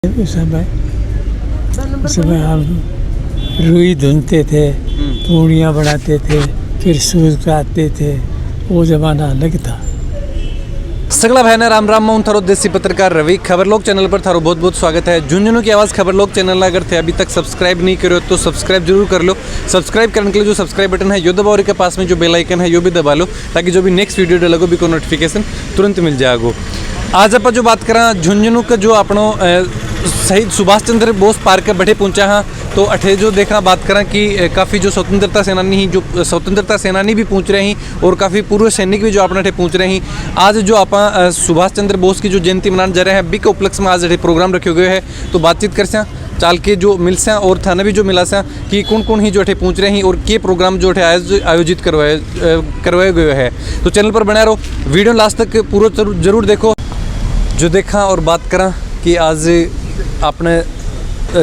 उस समय हम रुई धुनते थे, पूड़ियाँ बनाते थे, फिर सूज काटते थे। वो ज़माना अलग था। सगला भाई राम राम मैं थारो देसी पत्रकार रवि खबरलोक चैनल पर थारो बहुत बहुत स्वागत है। झुंझुनू की आवाज़ खबरलोक चैनल अगर थे अभी तक सब्सक्राइब नहीं करो तो सब्सक्राइब जरूर कर लो। सब्सक्राइब करने के लिए जो सब्सक्राइब बटन है यो दबाओ और के पास में जो बेल आइकन है यो भी दबा लो ताकि जो भी नेक्स्ट वीडियो डलेगो भी को नोटिफिकेशन तुरंत मिल जाएगो। आज आप जो बात करा झुंझुनू का जो अपनो शहीद सुभाष चंद्र बोस पार्क के बैठे पहुंचा हाँ तो अठे जो देखना बात करा कि काफ़ी जो स्वतंत्रता सेनानी भी पहुंच रहे हैं और काफ़ी पूर्व सैनिक भी जो अपने अठे पहुंच रहे हैं। आज जो आप सुभाष चंद्र बोस की जो जयंती मनाने जा रहे हैं बिग उपलक्ष्य में आज अठे प्रोग्राम रखे हुए है तो बातचीत कर सं चाल के जो मिल सं और थाना भी जो मिला सं कि कौन कौन ही जो अठे पहुंच रहे हैं और के प्रोग्राम जो अठे आयोजित करवाए गए हैं। तो चैनल पर बना रहो, वीडियो लास्ट तक पूरा जरूर देखो। जो देखा और बात करा कि आज अपने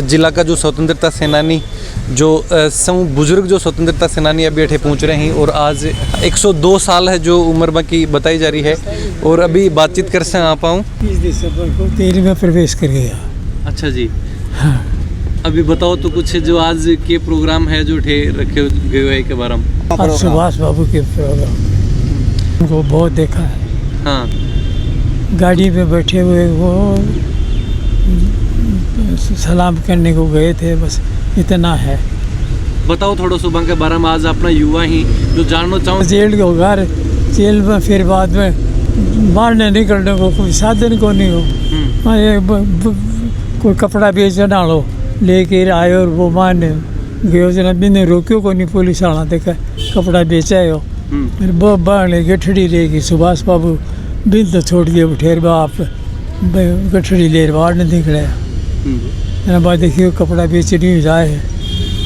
जिला का जो स्वतंत्रता सेनानी जो बुजुर्ग जो स्वतंत्रता सेनानी अभी अठे पहुंच रहे हैं और आज 102 साल है जो उम्र की बताई जा रही है और अभी बातचीत कर से आ पाऊँ 30 दिसंबर को 13 में प्रवेश कर गया। अच्छा जी, हाँ। अभी बताओ तो कुछ जो आज के प्रोग्राम है जो ठे रखे गए हैं के बारे में। अब सुभाष बाबू के प्रोग्राम उनको बहुत देखा है। हाँ, गाड़ी में बैठे हुए वो सलाम करने को गए थे, बस इतना है। बताओ थोड़ा सुबह के बारे में। आज अपना युवा ही जो जानना चाहूँ जेल के घर जेल में फिर बाद में मारने निकलने को कोई साधन को नहीं हो। कोई कपड़ा बेचना लो लेके आए और वो मारने गयो जना बिने रोक्यो को नहीं पुलिस वाला देखा कपड़ा बेचा हो। फिर बाने गठड़ी लेगी सुभाष बाबू बिन तो छोड़ दिए ठेर बाप गठड़ी ले बाहर नहीं निकले। बाद देखियो कपड़ा बेचनी जाए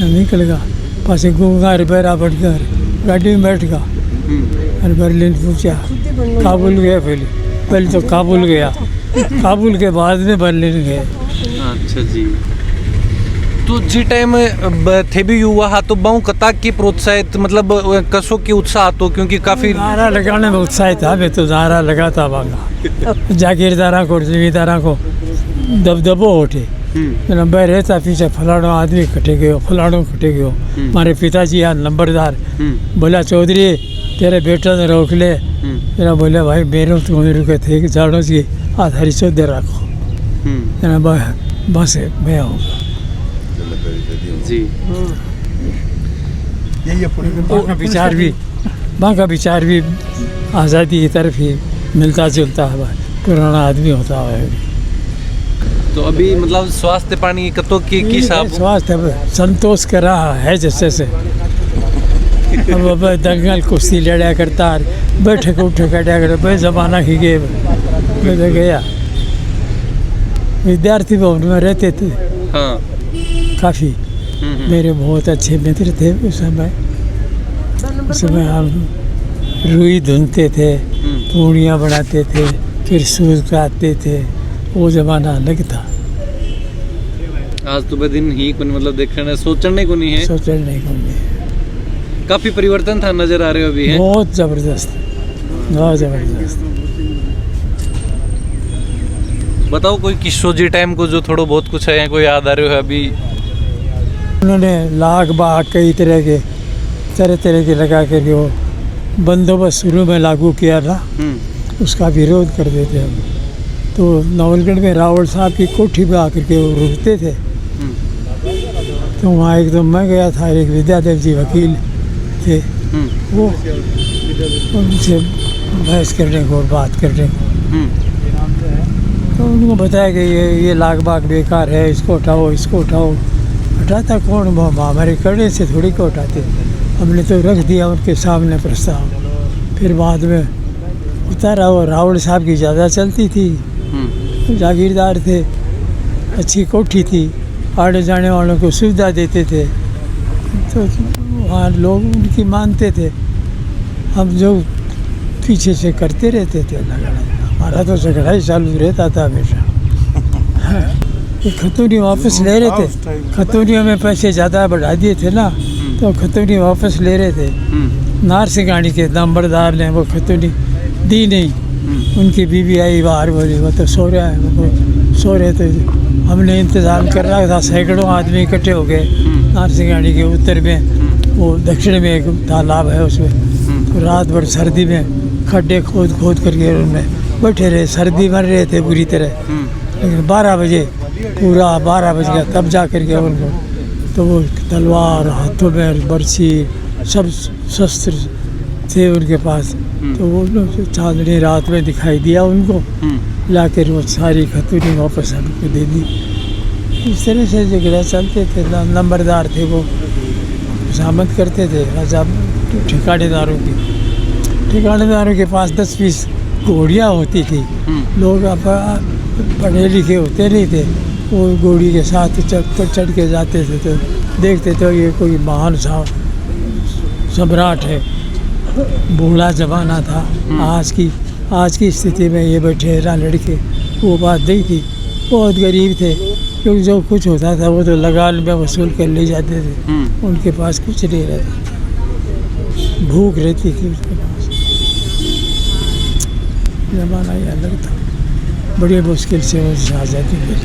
निकलेगा पास गुंगार बैरा बढ़कर गाड़ी में बैठ गया और बर्लिन पूछा काबुल गया। पहले तो काबुल गया, काबुल के बाद में बर्लिन गए। अच्छा जी, तो जी टाइम थे भी युवा हा तो बहु कता की प्रोत्साहित मतलब कसो की उत्साह तो क्योंकि काफी नारा लगाने में उत्साहित था। मैं तो नारा लगाता भागा जागीरदारा को जमींदारा को दबदबो उठे नंबर रहता पीछे फलाणो आदमी कटे गयो फलाणो कटे गयो। हमारे पिताजी यहाँ नंबरदार बोला चौधरी तेरे बेटा ने रोक ले। तेरा बोले भाई मेरे तो रुके थे कि जानो जी आधारी चौधरी रखो बस मैं आऊँगा जी। माँ का विचार भी आज़ादी की तरफ ही मिलता जुलता है। पुराना आदमी होता है। तो अभी मतलब स्वास्थ्य पानी कतो की साहब स्वास्थ्य संतोष कर रहा है जैसे से अब दंगल कुश्ती लड़ा करता बैठक उठक कटा कर भाई जमाना ही गए। मैं तो गया विद्यार्थी भवन में रहते थे। हाँ। काफ़ी मेरे बहुत अच्छे मित्र थे उस समय हम रुई धुनते थे, पूड़ियाँ बनाते थे, फिर सूज काटते थे। वो ज़माना अलग था। आज तो दिन ही को मतलब देखने सोचने को नहीं है। सोचने को नहीं। काफ़ी परिवर्तन था नज़र आ रहे हो अभी है। बहुत ज़बरदस्त, बहुत ज़बरदस्त। बताओ कोई किस्सो जी टाइम को जो थोड़ा बहुत कुछ है कोई याद आ रहे हो अभी। उन्होंने लाख बाग कई तरह के लगा कर वो बंदोबस्त शुरू में लागू किया था। उसका विरोध कर देते हम तो नवलगढ़ में रावल साहब की कोठी पे आकर के वो रुकते थे। तो वहाँ एकदम मैं गया था, एक विद्यादेव जी वकील थे वो उनसे बहस करने को और बात करने को। तो उनको बताया कि ये लाख बाग बेकार है, इसको उठाओ इसको उठाओ। हटाता कौन, हमारे करने से थोड़ी को उठाते। हमने तो रख दिया उनके सामने प्रस्ताव। फिर बाद में उतारा वो रावल साहब की ज़्यादा चलती थी, जागीरदार थे, अच्छी कोठी थी, आने जाने वालों को सुविधा देते थे तो वहाँ लोग उनकी मानते थे। हम जो पीछे से करते रहते थे हमारा तो झगड़ा ही चालू रहता था हमेशा। खतौनी वापस ले रहे थे, खतौनियों में पैसे ज़्यादा बढ़ा दिए थे ना तो खतौनी वापस ले रहे थे। नार सिंगाड़ी के नंबरदार ने वो खतौनी दी नहीं। उनकी बीवी आई बाहर बोली वो तो सो रहा है, वो सो रहे थे हमने इंतज़ाम कर रखा था, सैकड़ों आदमी इकट्ठे हो गए। नारसिंगाड़ी के उत्तर में, वो दक्षिण में एक तालाब है, उसमें तो रात भर सर्दी में खड्डे खोद खोद करके उनमें बैठे रहे। सर्दी मर रहे थे बुरी तरह, लेकिन 12 बजे पूरा 12 बज गया तब जा कर के उनको, तो वो तलवार हाथों में, बरछी, सब शस्त्र थे उनके पास। तो वो लोग चांदनी रात में दिखाई दिया उनको, लाकर वो सारी खतूनी वापस हमको दे दी। इस तरह से झगड़ा चलते थे। नंबरदार थे वो, खुशामद करते थे राजा ठिकानेदारों की। ठिकानेदारों के पास 10-20 घोड़ियाँ होती थी। लोग अब पढ़े लिखे होते नहीं थे, वो घोड़ी के साथ चढ़ के जाते थे, तो देखते थे ये कोई महान सा सम्राट है। बूढ़ा ज़माना था। आज की स्थिति में ये बैठे ना लड़के, वो बात नहीं थी। बहुत गरीब थे, क्योंकि जो कुछ होता था वो तो लगान में वसूल कर ले जाते थे। उनके पास कुछ नहीं रहता, भूख रहती थी उसके पास। ज़माना ही अलग था, बड़ी मुश्किल से वो आज़ादी मिली।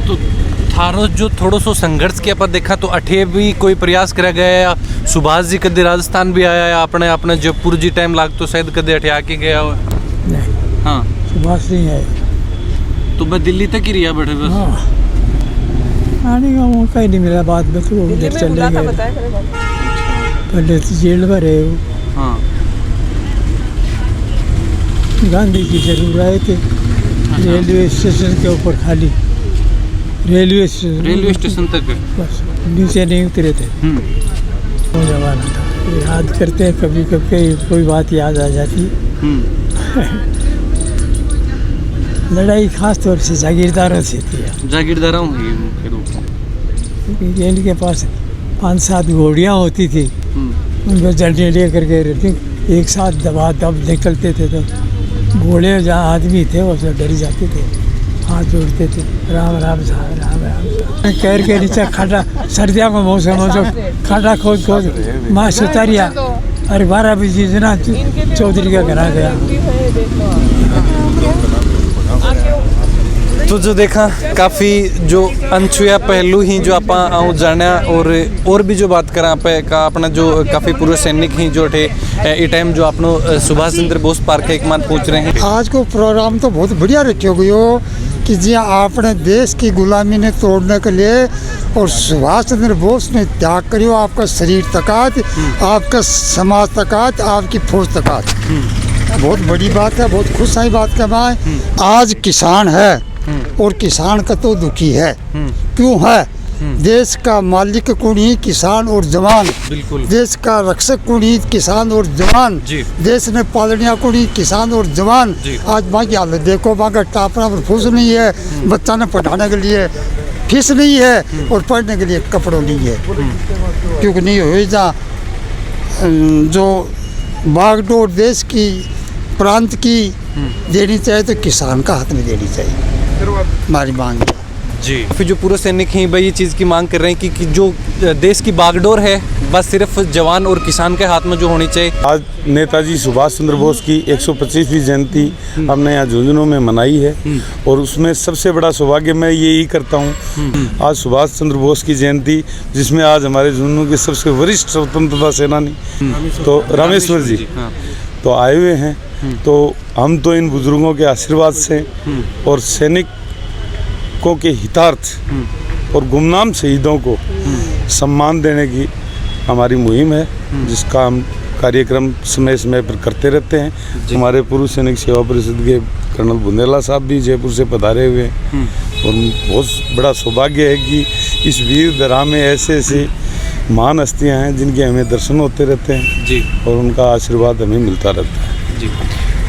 तो थारो जो थोड़ो सो संघर्ष किया पर देखा तो अठे भी कोई प्रयास करा गया या सुभाष जी कदे राजस्थान भी आया या अपने जयपुर जी टाइम लाग तो शायद कदे अठे आके गया हो? नहीं, हाँ, सुभाष नहीं है। तो मैं दिल्ली तक ही रिया बैठे बस। हाँ, आने का मौका ही नहीं मिला। बाद में तो वो उधर चले गए, पहले तो जेल में रहे वो। हाँ, गांधी जी जरूर आए थे, रेलवे स्टेशन के ऊपर खाली, रेलवे स्टेशन तक बस, नीचे नहीं उतरे थे। वो जमाना था, याद करते हैं कभी कभी, कोई बात याद आ जाती। लड़ाई खास तौर से जागीरदारों से थी। जागीरदारों की मुख्य रूप में, क्योंकि इनके पास 5-7 घोड़ियाँ होती थी, उनको जल्दी ले करके एक साथ दब निकलते थे, तो घोड़े जहाँ आदमी थे वो सब डर जाते थे, हाथ जोड़ते थे, राम राम साहब, राम राम साहब कैर के नीचे खाटा, सर्दियों का मौसम हो, जो खाटा खोद खोद माँ सुतारिया। अरे 12 बजे जना चौधरी का घर आ गया। तो जो देखा काफ़ी जो अनछुआ पहलू ही जो आप जाना और भी जो बात करा का अपना जो काफ़ी पूर्व सैनिक ही जो थे ये टाइम जो आपनो सुभाष चंद्र बोस पार्क एक मान पूछ रहे हैं। आज को प्रोग्राम तो बहुत बढ़िया रखे हुए हो कि जी आपने देश की गुलामी ने तोड़ने के लिए और सुभाष चंद्र बोस ने त्याग करियो, आपका शरीर तकात, आपका समाज तकात, आपकी फौज तकात। बहुत बड़ी बात है, बहुत खुश है बात का मैं। आज किसान है और किसान का तो दुखी है। क्यों है? देश का मालिक कौन ही? किसान और जवान। बिल्कुल। देश का रक्षक कौन ही? किसान और जवान। देश ने पालनिया कौन ही? किसान और जवान। आज माँ की हालत देखो, माँ का टापना पर फूस नहीं है, बच्चा ने पढ़ाने के लिए फीस नहीं है और पढ़ने के लिए कपड़ों नहीं है। क्योंकि नहीं हो जा जो बागडोर देश की प्रांत की देनी चाहिए तो किसान का हाथ में देनी चाहिए, हमारी मांग है जी। फिर जो पूर्व सैनिक हैं भाई ये चीज़ की मांग कर रहे हैं कि जो देश की बागडोर है बस सिर्फ जवान और किसान के हाथ में जो होनी चाहिए। आज नेताजी सुभाष चंद्र बोस की 125वीं जयंती हमने यहाँ झुंझुनू में मनाई है और उसमें सबसे बड़ा सौभाग्य मैं यही करता हूँ। आज सुभाष चंद्र बोस की जयंती, जिसमें आज हमारे झुंझुनू के सबसे वरिष्ठ स्वतंत्रता सेनानी तो रामेश्वर जी तो आए हुए हैं। तो हम तो इन बुजुर्गों के आशीर्वाद से और सैनिकों के हितार्थ और गुमनाम शहीदों को सम्मान देने की हमारी मुहिम है, जिसका हम कार्यक्रम समय समय पर करते रहते हैं। हमारे पूर्व सैनिक सेवा परिषद के कर्नल बुंदेला साहब भी जयपुर से पधारे हुए हैं और बहुत बड़ा सौभाग्य है कि इस वीर दरा में ऐसे ऐसे महान हस्तियाँ हैं जिनके हमें दर्शन होते रहते हैं जी, और उनका आशीर्वाद हमें मिलता रहता है जी।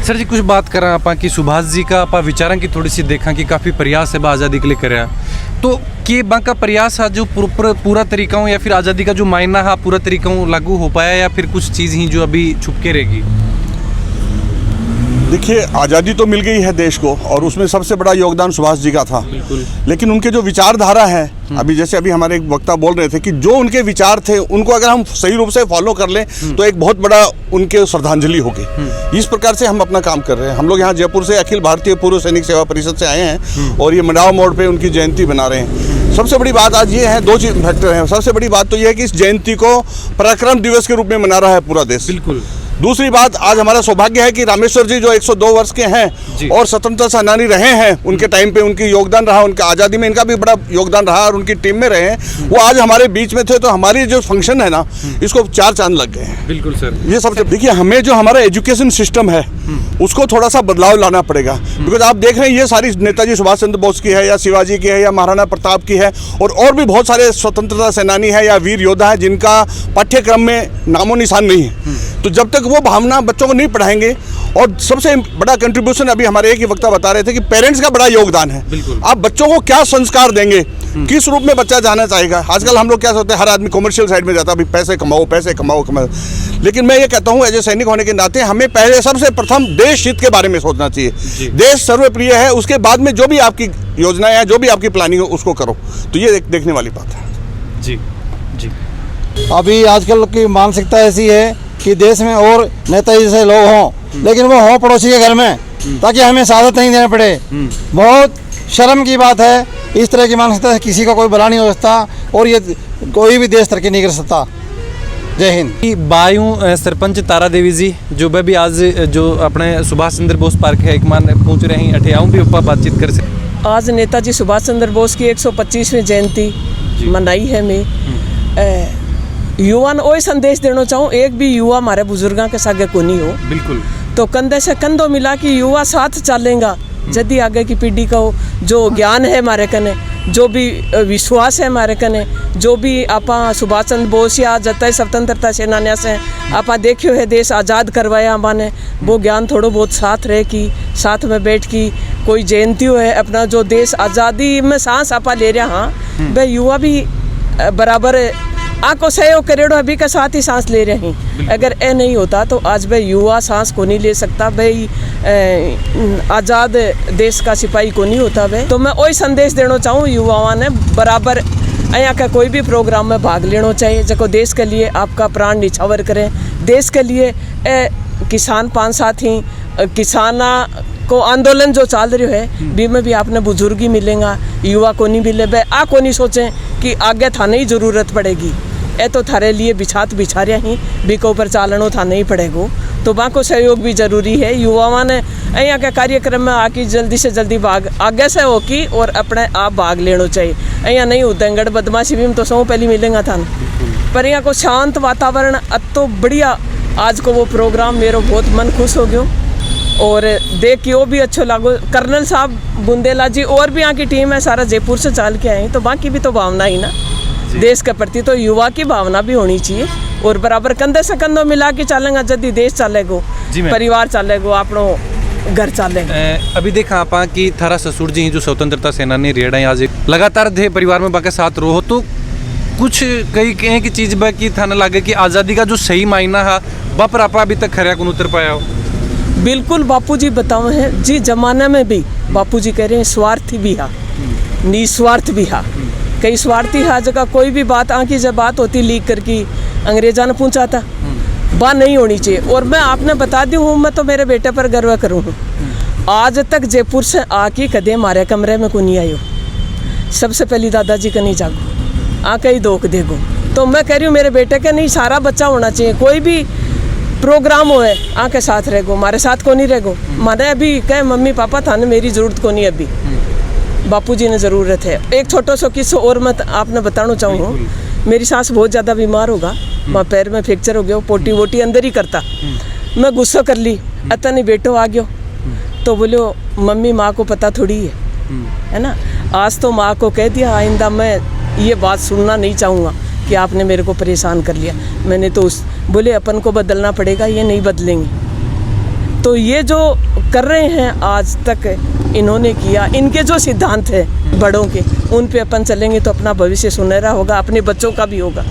सर जी कुछ बात करा आप कि सुभाष जी का आप विचारों की थोड़ी सी देखा कि काफ़ी प्रयास है आज़ादी के लिए करे, तो कि बा का प्रयास है जो पूरा तरीका हो या फिर आज़ादी का जो मायना है पूरा तरीका लागू हो पाया या फिर कुछ चीज़ ही जो अभी छुप के रहेगी? देखिए, आज़ादी तो मिल गई है देश को और उसमें सबसे बड़ा योगदान सुभाष जी का था, लेकिन उनके जो विचारधारा है अभी जैसे अभी हमारे एक वक्ता बोल रहे थे कि जो उनके विचार थे उनको अगर हम सही रूप से फॉलो कर लें तो एक बहुत बड़ा उनके श्रद्धांजलि होगी। इस प्रकार से हम अपना काम कर रहे हैं। हम लोग यहाँ जयपुर से अखिल भारतीय पूर्व सैनिक सेवा परिषद से आए हैं और ये मंडावा मोड़ पे उनकी जयंती बना रहे हैं। सबसे बड़ी बात आज ये है, दो चीज फैक्टर हैं। सबसे बड़ी बात तो ये है कि इस जयंती को पराक्रम दिवस के रूप में मना रहा है पूरा देश। बिल्कुल। दूसरी बात, आज हमारा सौभाग्य है कि रामेश्वर जी जो 102 वर्ष के हैं और स्वतंत्रता सेनानी रहे हैं, उनके टाइम पे उनकी योगदान रहा, उनके आज़ादी में इनका भी बड़ा योगदान रहा और उनकी टीम में रहे हैं, वो आज हमारे बीच में थे। तो हमारी जो फंक्शन है ना, इसको 4 चांद लग गए हैं। बिल्कुल सर। ये सबसे देखिए, हमें जो हमारा एजुकेशन सिस्टम है उसको थोड़ा सा बदलाव लाना पड़ेगा। बिकॉज आप देख रहे हैं ये सारी नेताजी सुभाष चंद्र बोस की है या शिवाजी की है या महाराणा प्रताप की है और भी बहुत सारे स्वतंत्रता सेनानी है या वीर योद्धा है जिनका पाठ्यक्रम में नामो निशान नहीं है। तो जब तक वो भावना बच्चों को नहीं पढ़ाएंगे, और सबसे बड़ा कंट्रीब्यूशन अभी हमारे एक ही वक्ता बता रहे थे कि पेरेंट्स का बड़ा योगदान है। आप बच्चों को क्या संस्कार देंगे, किस रूप में बच्चा जाना चाहेगा। आजकल हम लोग क्या सोचते हैं, हर आदमी कमर्शियल साइड में जाता है, अभी पैसे कमाओ पैसे कमाओ कमाओ। लेकिन मैं ये कहता हूँ एज ए सैनिक होने के नाते हमें पहले सबसे प्रथम देश हित के बारे में सोचना चाहिए। देश सर्वप्रिय है, उसके बाद में जो भी आपकी योजनाएं हैं, जो भी आपकी प्लानिंग है, उसको करो। तो ये देखने वाली बात है। जी जी। अभी आजकल की मानसिकता ऐसी है कि देश में और नेताजी जैसे लोग हों, लेकिन वो हों पड़ोसी के घर में, ताकि हमें शहादत नहीं देना पड़े। बहुत शर्म की बात है, इस तरह की मानसिकता से किसी का कोई भला नहीं हो सकता और ये कोई भी देश तरक्की नहीं कर सकता। जय हिंद। बायू सरपंच तारा देवी जी जो भी आज जो अपने सुभाष चंद्र बोस पार्क है एक मान पहुँच रहे हैं, अठियाऊँ भी ऊपर बातचीत कर से। आज नेताजी सुभाष चंद्र बोस की 125वीं जयंती मनाई है। मैं युवा ने वही संदेश देना चाहूँ, एक भी युवा हमारे बुजुर्गों के सागे को नहीं हो। बिल्कुल। तो कंधे से कंधों मिला कि युवा साथ चलेगा, यदि आगे की पीढ़ी का जो ज्ञान है हमारे कने, जो भी विश्वास है हमारे कने, जो भी आपा सुभाष चंद्र बोस या जतई स्वतंत्रता सेनानिया से आपा देखियो है देश आज़ाद करवाया हमारे, वो ज्ञान थोड़ा बहुत साथ रहे कि साथ में बैठ की कोई जयंती है अपना जो देश आज़ादी में सांस आपा ले रहा। हाँ भाई युवा भी बराबर आको सहयोग करेड़ो अभी का साथ ही सांस ले रहे हैं। अगर ये नहीं होता तो आज भाई युवा सांस को नहीं ले सकता, भाई आज़ाद देश का सिपाही को नहीं होता भाई। तो मैं वही संदेश देना चाहूँ युवाओं ने बराबर यहाँ का कोई भी प्रोग्राम में भाग लेना चाहिए, जो देश के लिए आपका प्राण निछावर करें। देश के लिए किसान 5 साथी किसाना को आंदोलन जो चल रही है बी में भी आपने बुजुर्गी मिलेगा, युवा को नहीं मिले भाई। आ को नहीं सोचें कि आगे थाने ही ज़रूरत पड़ेगी, ए तो थारे लिए बिछा रहे ही बी के ऊपर चालनो थाने ही पड़ेगो। तो वहाँ को सहयोग भी जरूरी है। युवाओं ने यहाँ के कार्यक्रम में आके जल्दी से जल्दी भाग आगे से हो की और अपने आप भाग लेना चाहिए। यहाँ नहीं उदंगड़ बदमाशी भी तो सौ पहले मिलेगा था, पर यहाँ को शांत वातावरण अब तो बढ़िया। आज को वो प्रोग्राम मेरा बहुत मन खुश हो गयो और देख के वो भी अच्छा लागो। कर्नल साहब बुंदेला जी और भी यहाँ की टीम है, सारा जयपुर से चल के आए, तो बाकी भी तो भावना ही ना देश के प्रति, तो युवा की भावना भी होनी चाहिए और बराबर कंधे से कंधों मिला के चलेगा। यदि देश चलेगो, परिवार चलेगो, अपनो घर चलेगा। अभी देखा आप कि थारा ससुर जी जो स्वतंत्रता सेनानी रेड़ा आज लगातार थे परिवार में बाके साथ रहो, तो कुछ कई कहें की चीज़ बा कि थाना लगे कि आज़ादी का जो सही मायना है बापर आपा अभी तक खरिया को उतर पाया हो। बिल्कुल बापूजी बताओ है जी, जमाने में भी बापूजी कह रहे हैं स्वार्थी भी हा निस्वार्थ भी हा। कई स्वार्थी हा जगह कोई भी बात आँखी जब बात होती लीक करके अंग्रेजा ने पूछा था, बात नहीं होनी चाहिए। और मैं आपने बता दी हूँ, मैं तो मेरे बेटे पर गर्व करूँ हूँ। आज तक जयपुर से आके कदे हमारे कमरे में को नहीं आयो, सबसे पहली दादाजी का नहीं जागो आके ही दोक देगो। तो मैं कह रही हूँ मेरे बेटे के नहीं सारा बच्चा होना चाहिए, कोई भी प्रोग्राम हो आके साथ रहेगो, हमारे साथ को नहीं रहेगो। माने अभी कहे मम्मी पापा थाने मेरी ज़रूरत को नहीं, अभी बापूजी ने ज़रूरत है। एक छोटा सा किस्सा और मैं आपने बताना चाहूँ, मेरी सास बहुत ज़्यादा बीमार होगा, वहाँ पैर में फ्रैक्चर हो गया, पोटी वोटी अंदर ही करता। मैं गुस्सा कर ली, अतः नहीं बेटो आ गयो, तो बोलो मम्मी माँ को पता थोड़ी है ना। आज तो माँ को कह दिया आइंदा मैं ये बात सुनना नहीं चाहूँगा कि आपने मेरे को परेशान कर लिया। मैंने तो उस बोले अपन को बदलना पड़ेगा, ये नहीं बदलेंगे। तो ये जो कर रहे हैं आज तक इन्होंने किया, इनके जो सिद्धांत है बड़ों के, उन पे अपन चलेंगे तो अपना भविष्य सुनहरा होगा, अपने बच्चों का भी होगा।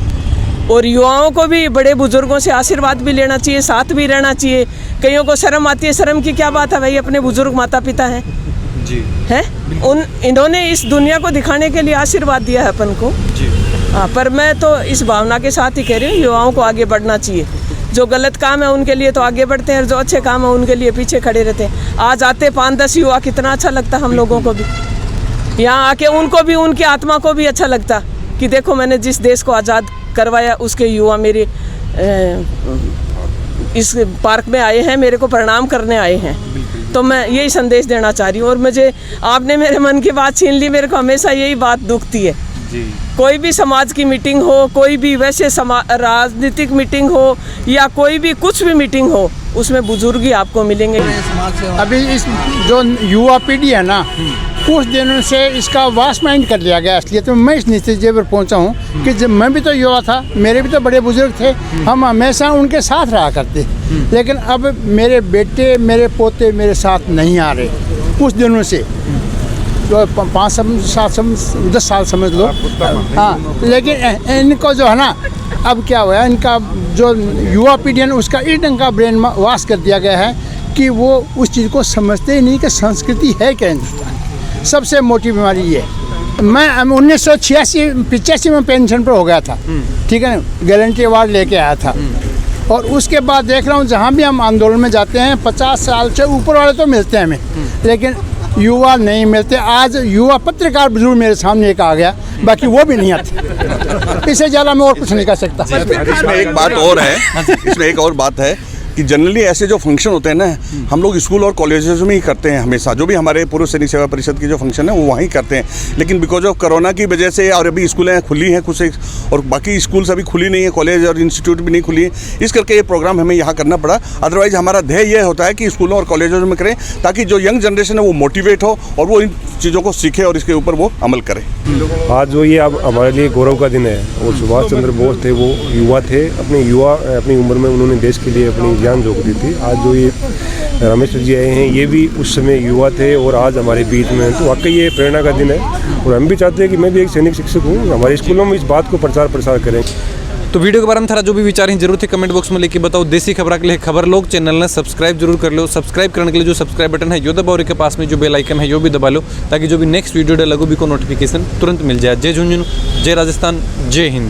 और युवाओं को भी बड़े बुजुर्गों से आशीर्वाद भी लेना चाहिए, साथ भी रहना चाहिए। कईयों को शर्म आती है, शर्म की क्या बात है भाई, अपने बुजुर्ग माता पिता हैं, जी है। इन्होंने इस दुनिया को दिखाने के लिए आशीर्वाद दिया है अपन को। जी हाँ, पर मैं तो इस भावना के साथ ही कह रही हूँ, युवाओं को आगे बढ़ना चाहिए। जो गलत काम है उनके लिए तो आगे बढ़ते हैं, और जो अच्छे काम है उनके लिए पीछे खड़े रहते हैं। आज आते 5-10 युवा, कितना अच्छा लगता हम लोगों को भी। यहाँ आके उनको भी, उनकी आत्मा को भी अच्छा लगता कि देखो मैंने जिस देश को आज़ाद करवाया उसके युवा मेरे इस पार्क में आए हैं, मेरे को प्रणाम करने आए हैं। तो मैं यही संदेश देना चाह रही हूँ। और मुझे आपने मेरे मन की बात छीन ली। मेरे को हमेशा यही बात दुखती है, कोई भी समाज की मीटिंग हो, कोई भी वैसे राजनीतिक मीटिंग हो, या कोई भी कुछ भी मीटिंग हो, उसमें बुजुर्ग ही आपको मिलेंगे। अभी इस जो युवा पीढ़ी है ना, कुछ दिनों से इसका वास्ट माइंड कर लिया गया। इसलिए तो मैं इस नतीजे पर पहुंचा हूं कि जब मैं भी तो युवा था, मेरे भी तो बड़े बुजुर्ग थे, हम हमेशा उनके साथ रहा करते। लेकिन अब मेरे बेटे, मेरे पोते मेरे साथ नहीं आ रहे कुछ दिनों से, जो 5-7-10 साल समझ लो। हाँ, लेकिन इनको जो है ना, अब क्या हुआ है, इनका जो युवा पीढ़ी है उसका इनका ब्रेन वाश कर दिया गया है कि वो उस चीज़ को समझते ही नहीं कि संस्कृति है क्या हिंदुस्तान। सबसे मोटी बीमारी ये। मैं 1986-85 में पेंशन पर हो गया था, ठीक है ना, गारंटी अवार्ड लेके आया था। और उसके बाद देख रहा हूँ जहाँ भी हम आंदोलन में जाते हैं, 50 साल से ऊपर वाले तो मिलते हैं हमें, लेकिन युवा नहीं मिलते। आज युवा पत्रकार जरूर मेरे सामने एक आ गया, बाकी वो भी नहीं आते। इससे ज़्यादा मैं और कुछ नहीं कर सकता। इसमें एक बात और है, इसमें एक और बात है कि जनरली ऐसे जो फंक्शन होते हैं ना, हम लोग स्कूल और कॉलेजेस में ही करते हैं हमेशा। जो भी हमारे पूर्व सैनिक सेवा परिषद की जो फंक्शन है वो वहीं करते हैं। लेकिन बिकॉज ऑफ कोरोना की वजह से, और अभी स्कूलें खुली हैं कुछ, और बाकी स्कूल्स अभी खुली नहीं है, कॉलेज और इंस्टीट्यूट भी नहीं खुली है, इस करके ये प्रोग्राम हमें यहाँ करना पड़ा। अदरवाइज हमारा ध्येय ये होता है कि स्कूलों और कॉलेजों में करें, ताकि जो यंग जनरेशन है वो मोटिवेट हो और वो इन चीज़ों को सीखे और इसके ऊपर वो अमल करे। आज जो ये अब हमारे लिए गौरव का दिन है, और सुभाष चंद्र बोस थे, वो युवा थे, अपनी उम्र में उन्होंने देश के लिए अपनी जान झोंक दी थी। आज जो ये रमेश जी आए हैं, ये भी उस समय युवा थे और आज हमारे बीच में हैं। तो वाकई ये प्रेरणा का दिन है, और हम भी चाहते हैं कि मैं भी एक सैनिक शिक्षक हूँ, हमारे स्कूलों में इस बात को प्रसार करें। तो वीडियो के बारे में थारा जो भी विचार हैं जरूर थे कमेंट बॉक्स में लेके बताओ। देसी खबर के लिए खबर लोग चैनल ने सब्सक्राइब जरूर कर लो। सब्सक्राइब करने के लिए जो सब्सक्राइब बटन है यो दबाओ, और के पास में जो बेल आइकन है यो भी दबा लो, ताकि जो भी नेक्स्ट वीडियो लगू भी को नोटिफिकेशन तुरंत मिल जाए। जय झुंझुनू, जय राजस्थान, जय हिंद।